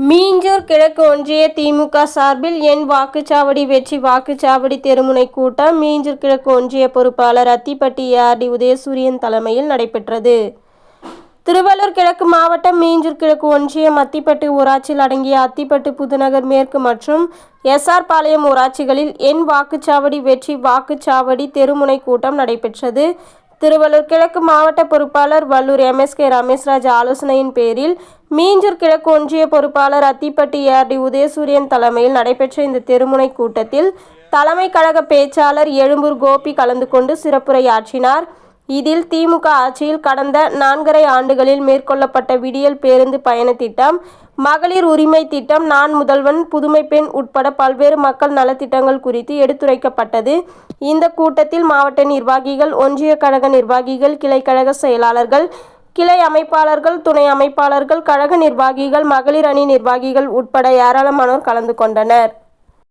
மீஞ்சூர் கிழக்கு ஒன்றிய திமுக சார்பில் என் வாக்குச்சாவடி வெற்றி வாக்குச்சாவடி தெருமுனை கூட்டம் மீஞ்சூர் கிழக்கு ஒன்றிய பொறுப்பாளர் அத்திப்பட்டி ஏஆர்டி உதயசூரியன் தலைமையில் நடைபெற்றது. திருவள்ளூர் கிழக்கு மாவட்டம் மீஞ்சூர் கிழக்கு ஒன்றியம் அத்திப்பட்டு ஊராட்சியில் அடங்கிய அத்திப்பட்டு, புதுநகர் மேற்கு மற்றும் எஸ்ஆர் பாளையம் ஊராட்சிகளில் என் வாக்குச்சாவடி வெற்றி வாக்குச்சாவடி தெருமுனை கூட்டம் நடைபெற்றது. திருவள்ளூர் கிழக்கு மாவட்ட பொறுப்பாளர் வல்லூர் எம்எஸ்கே ரமேஷ்ராஜ் ஆலோசனையின் பேரில் மீஞ்சூர் கிழக்கு ஒன்றிய பொறுப்பாளர் அத்திப்பட்டி ஏஆர்டி உதயசூரியன் தலைமையில் நடைபெற்ற இந்த தெருமுனை கூட்டத்தில் தலைமை கழக பேச்சாளர் எழும்பூர் கோபி கலந்து கொண்டு சிறப்புரையாற்றினார். இதில் திமுக ஆட்சியில் கடந்த 4½ ஆண்டுகளில் மேற்கொள்ளப்பட்ட விடியல் பேருந்து பயண திட்டம், மகளிர் உரிமை திட்டம், நான் முதல்வன், புதுமை பெண் உட்பட பல்வேறு மக்கள் நலத்திட்டங்கள் குறித்து எடுத்துரைக்கப்பட்டது. இந்த கூட்டத்தில் மாவட்ட நிர்வாகிகள், ஒன்றிய கழக நிர்வாகிகள், கிளை கழக செயலாளர்கள், கிளை அமைப்பாளர்கள், துணை அமைப்பாளர்கள், கழக நிர்வாகிகள், மகளிர் அணி நிர்வாகிகள் உட்பட ஏராளமானோர் கலந்து கொண்டனர்.